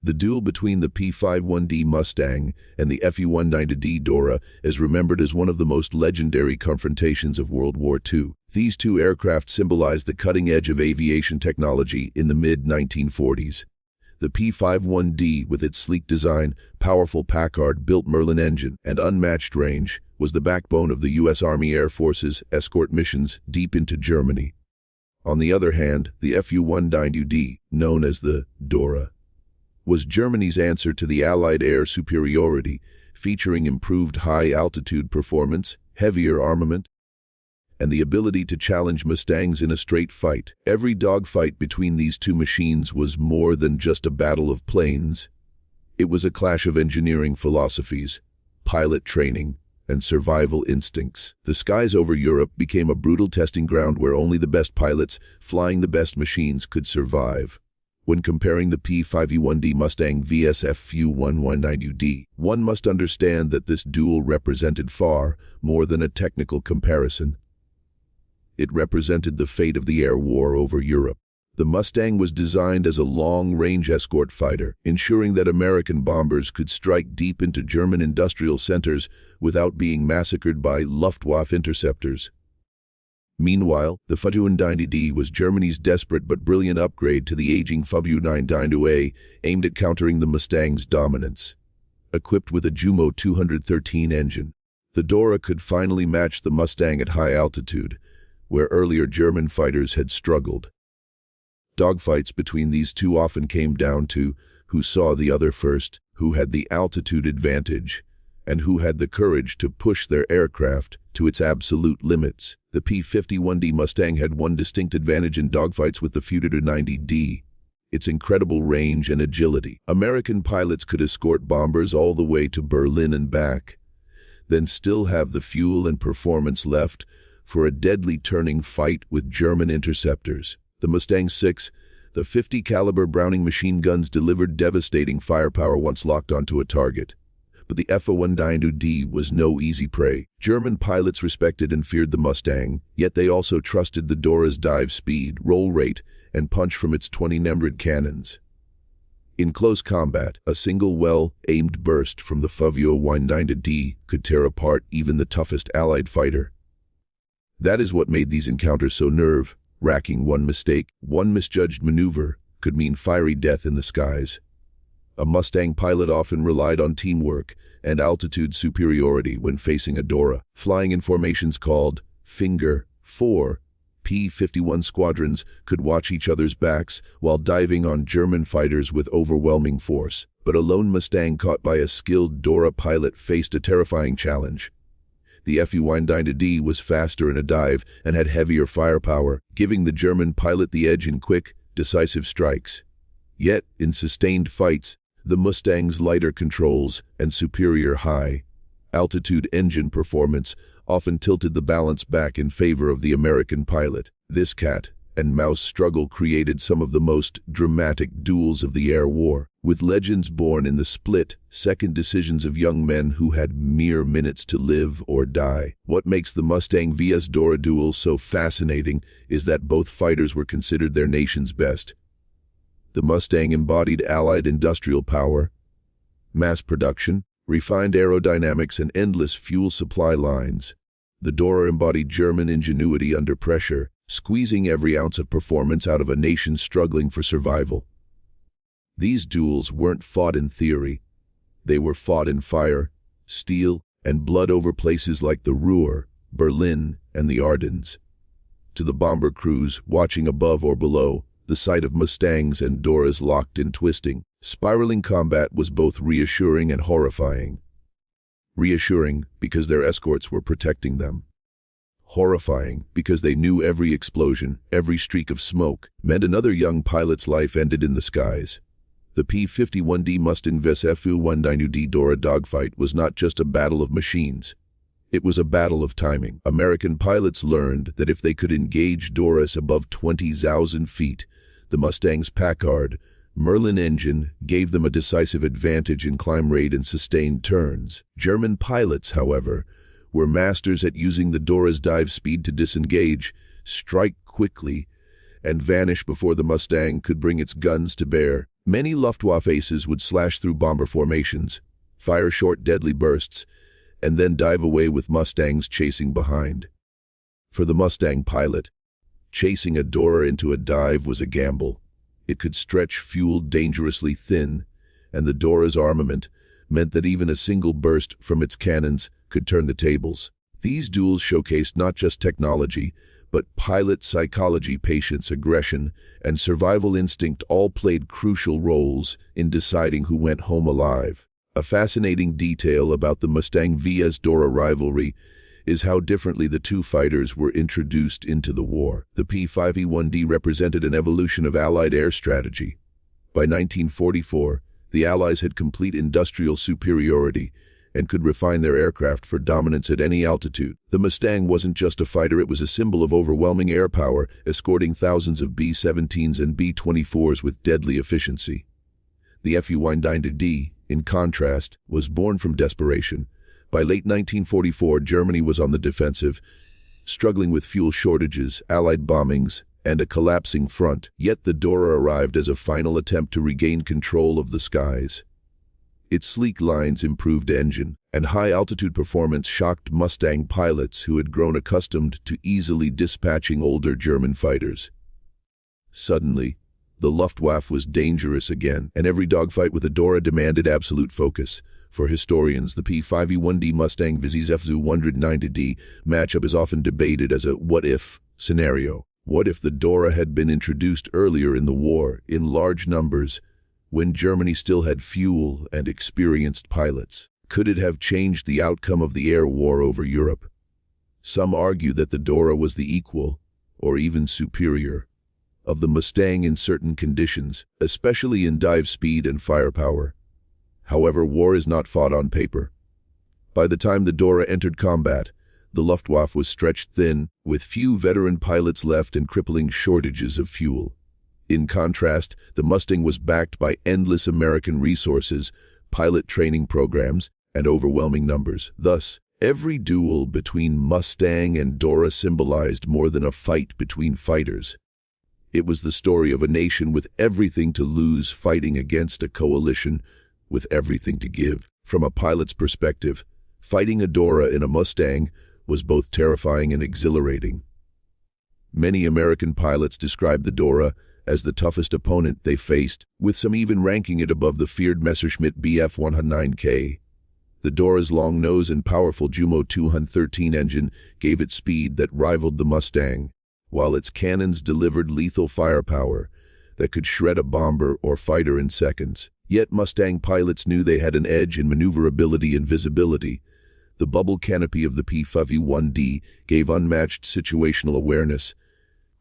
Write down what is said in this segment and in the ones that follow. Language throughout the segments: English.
The duel between the P-51D Mustang and the Fu-190D Dora is remembered as one of the most legendary confrontations of World War II. These two aircraft symbolized the cutting edge of aviation technology in the mid-1940s. The P-51D, with its sleek design, powerful Packard-built Merlin engine, and unmatched range, was the backbone of the U.S. Army Air Force's escort missions deep into Germany. On the other hand, the Fu-190D, known as the Dora, was Germany's answer to the Allied air superiority, featuring improved high-altitude performance, heavier armament, and the ability to challenge Mustangs in a straight fight. Every dogfight between these two machines was more than just a battle of planes. It was a clash of engineering philosophies, pilot training, and survival instincts. The skies over Europe became a brutal testing ground where only the best pilots, flying the best machines, could survive. When comparing the P-51D Mustang vs Fu-190D, one must understand that this duel represented far more than a technical comparison. It represented the fate of the air war over Europe. The Mustang was designed as a long-range escort fighter, ensuring that American bombers could strike deep into German industrial centers without being massacred by Luftwaffe interceptors. Meanwhile, the Fu-190D was Germany's desperate but brilliant upgrade to the aging Fu-190A, aimed at countering the Mustang's dominance. Equipped with a Jumo 213 engine, the Dora could finally match the Mustang at high altitude, where earlier German fighters had struggled. Dogfights between these two often came down to who saw the other first, who had the altitude advantage, and who had the courage to push their aircraft to its absolute limits. The P-51D Mustang had one distinct advantage in dogfights with the Fu-190D: its incredible range and agility. American pilots could escort bombers all the way to Berlin and back, then still have the fuel and performance left for a deadly turning fight with German interceptors. The Mustang 6, the 50 caliber Browning machine guns, delivered devastating firepower once locked onto a target. But the Fu-190D was no easy prey. German pilots respected and feared the Mustang, yet they also trusted the Dora's dive speed, roll rate, and punch from its 20-numbered cannons. In close combat, a single well-aimed burst from the Fu-190D could tear apart even the toughest Allied fighter. That is what made these encounters so nerve-wracking. One mistake, one misjudged maneuver, could mean fiery death in the skies. A Mustang pilot often relied on teamwork and altitude superiority when facing a Dora. Flying in formations called Finger 4, P-51 squadrons could watch each other's backs while diving on German fighters with overwhelming force. But a lone Mustang caught by a skilled Dora pilot faced a terrifying challenge. The Fu-190D was faster in a dive and had heavier firepower, giving the German pilot the edge in quick, decisive strikes. Yet, in sustained fights, the Mustang's lighter controls and superior high-altitude engine performance often tilted the balance back in favor of the American pilot. This cat-and-mouse struggle created some of the most dramatic duels of the air war, with legends born in the split-second decisions of young men who had mere minutes to live or die. What makes the Mustang vs Dora duel so fascinating is that both fighters were considered their nation's best. The Mustang embodied Allied industrial power, mass production, refined aerodynamics, and endless fuel supply lines. The Dora embodied German ingenuity under pressure, squeezing every ounce of performance out of a nation struggling for survival. These duels weren't fought in theory. They were fought in fire, steel, and blood over places like the Ruhr, Berlin, and the Ardennes. To the bomber crews watching above or below, the sight of Mustangs and Doras locked in twisting, spiraling combat was both reassuring and horrifying. Reassuring because their escorts were protecting them. Horrifying because they knew every explosion, every streak of smoke, meant another young pilot's life ended in the skies. The P-51D Mustang vs Fu-190D Dora dogfight was not just a battle of machines. It was a battle of timing. American pilots learned that if they could engage Doras above 20,000 feet, the Mustang's Packard, Merlin engine gave them a decisive advantage in climb rate and sustained turns. German pilots, however, were masters at using the Dora's dive speed to disengage, strike quickly, and vanish before the Mustang could bring its guns to bear. Many Luftwaffe aces would slash through bomber formations, fire short deadly bursts, and then dive away with Mustangs chasing behind. For the Mustang pilot, chasing a Dora into a dive was a gamble. It could stretch fuel dangerously thin, and the Dora's armament meant that even a single burst from its cannons could turn the tables. These duels showcased not just technology, but pilot psychology, patience, aggression, and survival instinct all played crucial roles in deciding who went home alive. A fascinating detail about the Mustang vs. Dora rivalry is how differently the two fighters were introduced into the war. The P-51D represented an evolution of Allied air strategy. By 1944, the Allies had complete industrial superiority and could refine their aircraft for dominance at any altitude. The Mustang wasn't just a fighter, it was a symbol of overwhelming air power, escorting thousands of B-17s and B-24s with deadly efficiency. The F-190D, in contrast, was born from desperation. By late 1944, Germany was on the defensive, struggling with fuel shortages, Allied bombings, and a collapsing front. Yet the Dora arrived as a final attempt to regain control of the skies. Its sleek lines, improved engine, and high-altitude performance shocked Mustang pilots who had grown accustomed to easily dispatching older German fighters. Suddenly, the Luftwaffe was dangerous again, and every dogfight with a Dora demanded absolute focus. For historians, the P-51D Mustang vs. F-190D matchup is often debated as a what-if scenario. What if the Dora had been introduced earlier in the war, in large numbers, when Germany still had fuel and experienced pilots? Could it have changed the outcome of the air war over Europe? Some argue that the Dora was the equal, or even superior, of the Mustang in certain conditions, especially in dive speed and firepower. However, war is not fought on paper. By the time the Dora entered combat, the Luftwaffe was stretched thin, with few veteran pilots left and crippling shortages of fuel. In contrast, the Mustang was backed by endless American resources, pilot training programs, and overwhelming numbers. Thus, every duel between Mustang and Dora symbolized more than a fight between fighters. It was the story of a nation with everything to lose fighting against a coalition with everything to give. From a pilot's perspective, fighting a Dora in a Mustang was both terrifying and exhilarating. Many American pilots described the Dora as the toughest opponent they faced, with some even ranking it above the feared Messerschmitt Bf-109K. The Dora's long nose and powerful Jumo 213 engine gave it speed that rivaled the Mustang, while its cannons delivered lethal firepower that could shred a bomber or fighter in seconds. Yet Mustang pilots knew they had an edge in maneuverability and visibility. The bubble canopy of the P-51D gave unmatched situational awareness,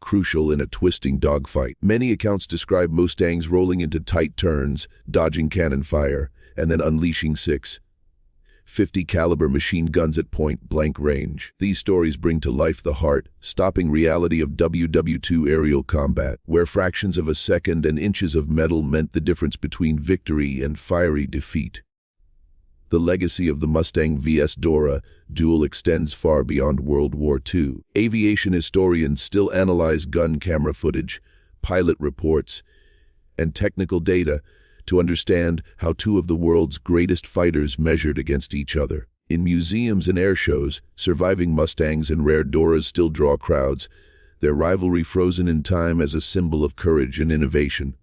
crucial in a twisting dogfight. Many accounts describe Mustangs rolling into tight turns, dodging cannon fire, and then unleashing 6.50 caliber machine guns at point-blank range. These stories bring to life the heart-stopping reality of WW2 aerial combat, where fractions of a second and inches of metal meant the difference between victory and fiery defeat. The legacy of the Mustang vs. Dora duel extends far beyond World War II. Aviation historians still analyze gun camera footage, pilot reports, and technical data to understand how two of the world's greatest fighters measured against each other. In museums and air shows, surviving Mustangs and rare Doras still draw crowds, their rivalry frozen in time as a symbol of courage and innovation.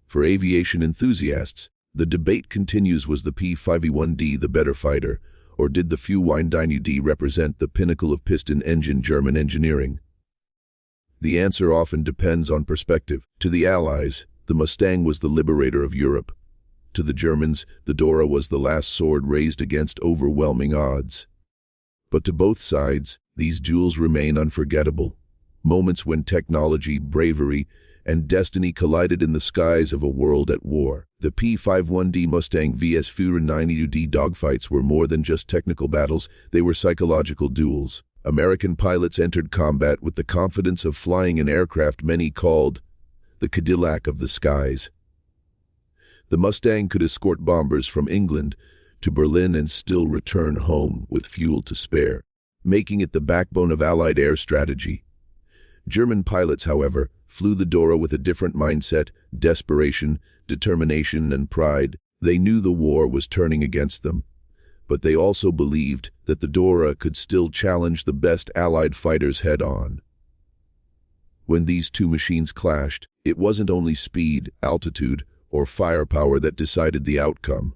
For aviation enthusiasts, the debate continues: was the P-51D the better fighter, or did the F-190D represent the pinnacle of piston engine German engineering? The answer often depends on perspective. To the Allies, the Mustang was the liberator of Europe. To the Germans, the Dora was the last sword raised against overwhelming odds. But to both sides, these duels remain unforgettable. Moments when technology, bravery, and destiny collided in the skies of a world at war. The P-51D Mustang vs. 190D Dogfights were more than just technical battles, they were psychological duels. American pilots entered combat with the confidence of flying an aircraft many called the Cadillac of the skies. The Mustang could escort bombers from England to Berlin and still return home with fuel to spare, making it the backbone of Allied air strategy. German pilots, however, flew the Dora with a different mindset, desperation, determination, and pride. They knew the war was turning against them, but they also believed that the Dora could still challenge the best Allied fighters head-on. When these two machines clashed, it wasn't only speed, altitude, or firepower that decided the outcome.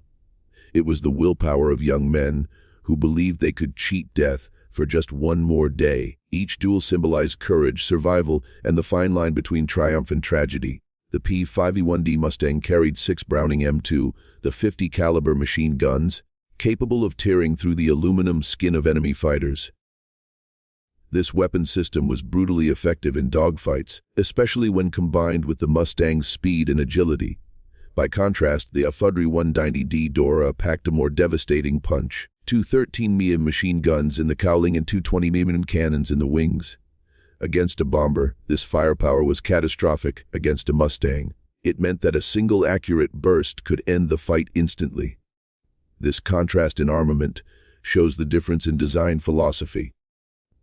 It was the willpower of young men who believed they could cheat death for just one more day. Each duel symbolized courage, survival, and the fine line between triumph and tragedy. The P-51D Mustang carried 6 Browning M2, the .50 caliber machine guns, capable of tearing through the aluminum skin of enemy fighters. This weapon system was brutally effective in dogfights, especially when combined with the Mustang's speed and agility. By contrast, the WW2’s Dora packed a more devastating punch. 2 13mm machine guns in the cowling and 2 20mm cannons in the wings. Against a bomber, this firepower was catastrophic. Against a Mustang, it meant that a single accurate burst could end the fight instantly. This contrast in armament shows the difference in design philosophy.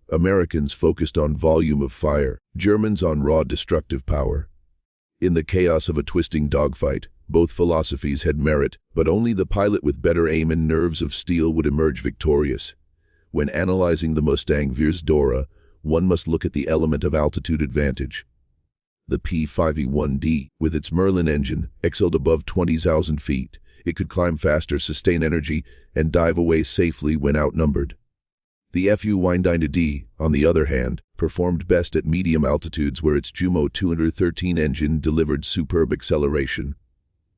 Americans focused on volume of fire, Germans on raw destructive power. In the chaos of a twisting dogfight, both philosophies had merit, but only the pilot with better aim and nerves of steel would emerge victorious. When analyzing the Mustang vs. Dora, one must look at the element of altitude advantage. The P-51D, with its Merlin engine, excelled above 20,000 feet. It could climb faster, sustain energy, and dive away safely when outnumbered. The F-190D, on the other hand, performed best at medium altitudes where its Jumo 213 engine delivered superb acceleration.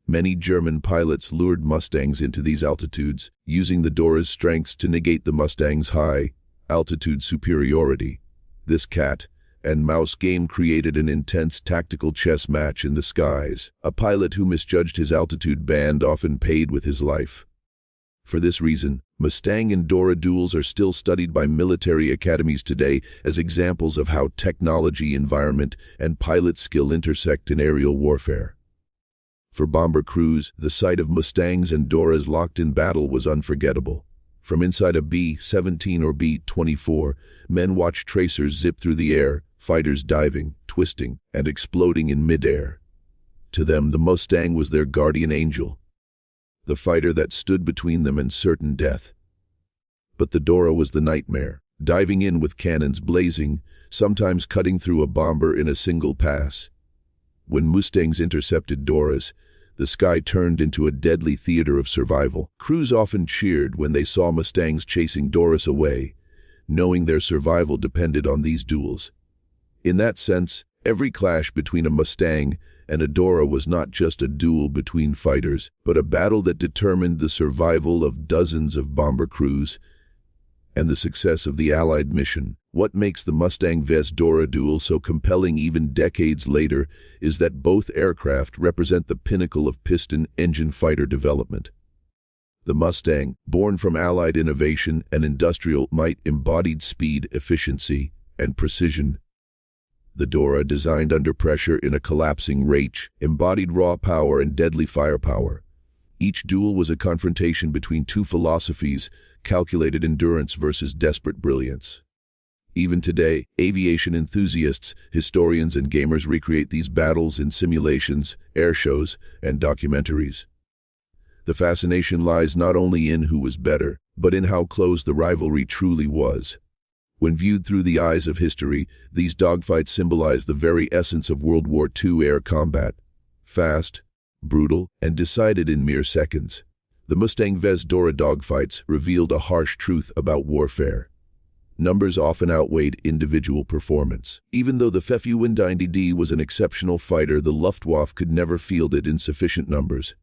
Many German pilots lured Mustangs into these altitudes, using the Dora's strengths to negate the Mustang's high-altitude superiority. This cat-and-mouse game created an intense tactical chess match in the skies. A pilot who misjudged his altitude band often paid with his life. For this reason, Mustang and Dora duels are still studied by military academies today as examples of how technology, environment, and pilot skill intersect in aerial warfare. For bomber crews, the sight of Mustangs and Doras locked in battle was unforgettable. From inside a B-17 or B-24, men watched tracers zip through the air, fighters diving, twisting, and exploding in midair. To them, the Mustang was their guardian angel, the fighter that stood between them and certain death. But the Dora was the nightmare, diving in with cannons blazing, sometimes cutting through a bomber in a single pass. When Mustangs intercepted Doras, the sky turned into a deadly theater of survival. Crews often cheered when they saw Mustangs chasing Doras away, knowing their survival depended on these duels. In that sense, every clash between a Mustang and a Dora was not just a duel between fighters, but a battle that determined the survival of dozens of bomber crews and the success of the Allied mission. What makes the Mustang vs. Dora duel so compelling even decades later is that both aircraft represent the pinnacle of piston-engine fighter development. The Mustang, born from Allied innovation and industrial might, embodied speed, efficiency, and precision. The Dora, designed under pressure in a collapsing rage, embodied raw power and deadly firepower. Each duel was a confrontation between two philosophies, calculated endurance versus desperate brilliance. Even today, aviation enthusiasts, historians, and gamers recreate these battles in simulations, air shows, and documentaries. The fascination lies not only in who was better, but in how close the rivalry truly was. When viewed through the eyes of history, these dogfights symbolize the very essence of World War II air combat. Fast, brutal, and decided in mere seconds. The Mustang vs. Dora dogfights revealed a harsh truth about warfare. Numbers often outweighed individual performance. Even though the F-190D was an exceptional fighter, the Luftwaffe could never field it in sufficient numbers.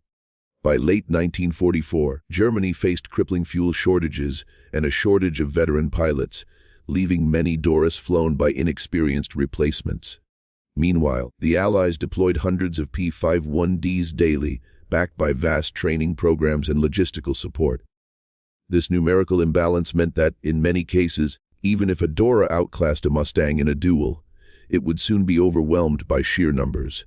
By late 1944, Germany faced crippling fuel shortages and a shortage of veteran pilots, leaving many Doras flown by inexperienced replacements. Meanwhile, the Allies deployed hundreds of P-51Ds daily, backed by vast training programs and logistical support. This numerical imbalance meant that, in many cases, even if a Dora outclassed a Mustang in a duel, it would soon be overwhelmed by sheer numbers.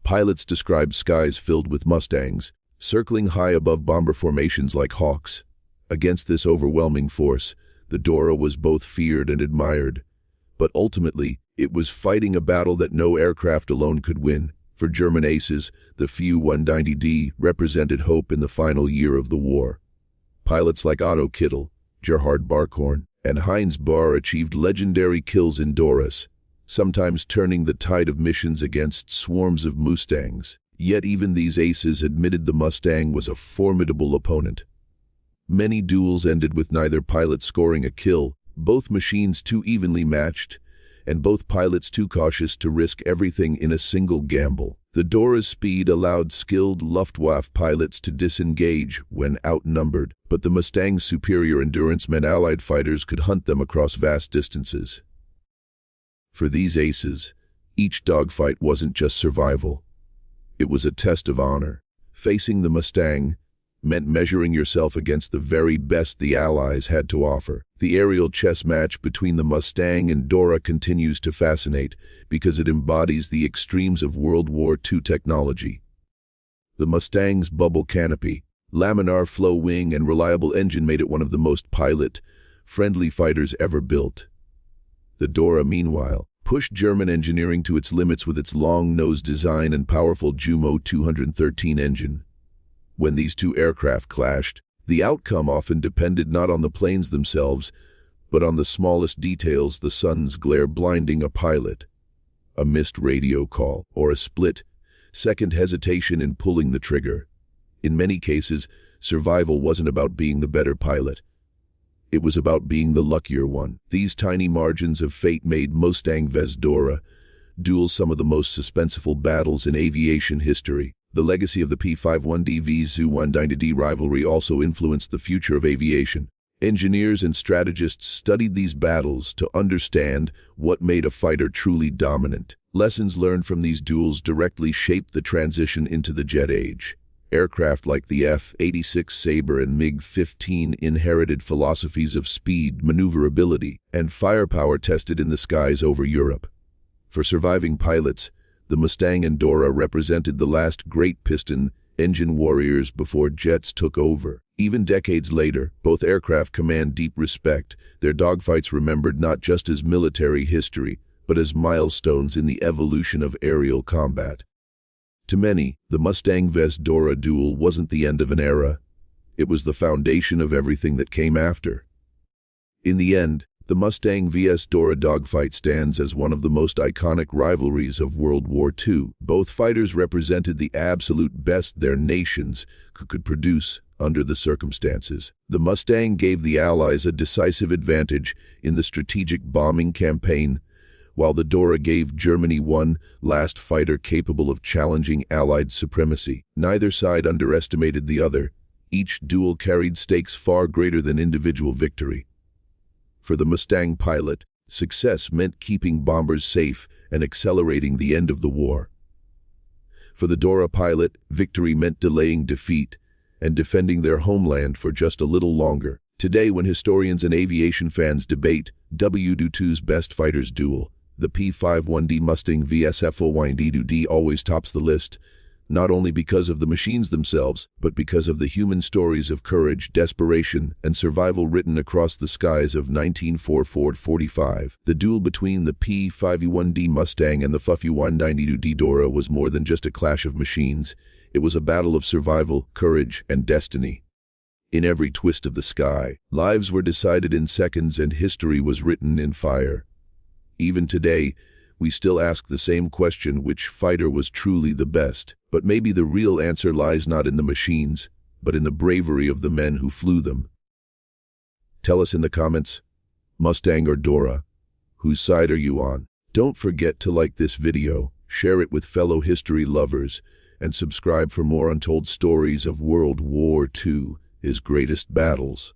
Pilots described skies filled with Mustangs, circling high above bomber formations like hawks. Against this overwhelming force, the Dora was both feared and admired. But ultimately, It was fighting a battle that no aircraft alone could win. For German aces, the few 190D represented hope in the final year of the war. Pilots like Otto Kittel, Gerhard Barkhorn, and Heinz Bahr achieved legendary kills in Doras, sometimes turning the tide of missions against swarms of Mustangs. Yet even these aces admitted the Mustang was a formidable opponent. Many duels ended with neither pilot scoring a kill, both machines too evenly matched, and both pilots too cautious to risk everything in a single gamble. The Dora's speed allowed skilled Luftwaffe pilots to disengage when outnumbered, but the Mustang's superior endurance meant Allied fighters could hunt them across vast distances. For these aces, each dogfight wasn't just survival. It was a test of honor. Facing the Mustang meant measuring yourself against the very best the Allies had to offer. The aerial chess match between the Mustang and Dora continues to fascinate because it embodies the extremes of World War II technology. The Mustang's bubble canopy, laminar flow wing, and reliable engine made it one of the most pilot-friendly fighters ever built. The Dora, meanwhile, pushed German engineering to its limits with its long-nose design and powerful Jumo 213 engine. When these two aircraft clashed, the outcome often depended not on the planes themselves, but on the smallest details: the sun's glare blinding a pilot, a missed radio call, or a split-second hesitation in pulling the trigger. In many cases, survival wasn't about being the better pilot. It was about being the luckier one. These tiny margins of fate made Mustang vs Dora duels some of the most suspenseful battles in aviation history. The legacy of the P-51D vs 190D rivalry also influenced the future of aviation. Engineers and strategists studied these battles to understand what made a fighter truly dominant. Lessons learned from these duels directly shaped the transition into the jet age. Aircraft like the F-86 Sabre and MiG-15 inherited philosophies of speed, maneuverability, and firepower tested in the skies over Europe. For surviving pilots, the Mustang and Dora represented the last great piston engine warriors before jets took over. Even decades later, both aircraft command deep respect, their dogfights remembered not just as military history, but as milestones in the evolution of aerial combat. To many, the Mustang vs Dora duel wasn't the end of an era. It was the foundation of everything that came after. In the end, the Mustang vs Dora dogfight stands as one of the most iconic rivalries of World War II. Both fighters represented the absolute best their nations could produce under the circumstances. The Mustang gave the Allies a decisive advantage in the strategic bombing campaign, while the Dora gave Germany one last fighter capable of challenging Allied supremacy. Neither side underestimated the other. Each duel carried stakes far greater than individual victory. For the Mustang pilot, success meant keeping bombers safe and accelerating the end of the war. For the Dora pilot, victory meant delaying defeat and defending their homeland for just a little longer. Today, when historians and aviation fans debate WW2’s best fighters duel, the P-51D Mustang vs F-190D always tops the list, not only because of the machines themselves, but because of the human stories of courage, desperation, and survival written across the skies of 1944-45. The duel between the P-51D Mustang and the F-190D Dora was more than just a clash of machines. It was a battle of survival, courage, and destiny. In every twist of the sky, lives were decided in seconds and history was written in fire. Even today, we still ask the same question: which fighter was truly the best? But maybe the real answer lies not in the machines, but in the bravery of the men who flew them. Tell us in the comments, Mustang or Dora, whose side are you on? Don't forget to like this video, share it with fellow history lovers, and subscribe for more untold stories of World War II's greatest battles.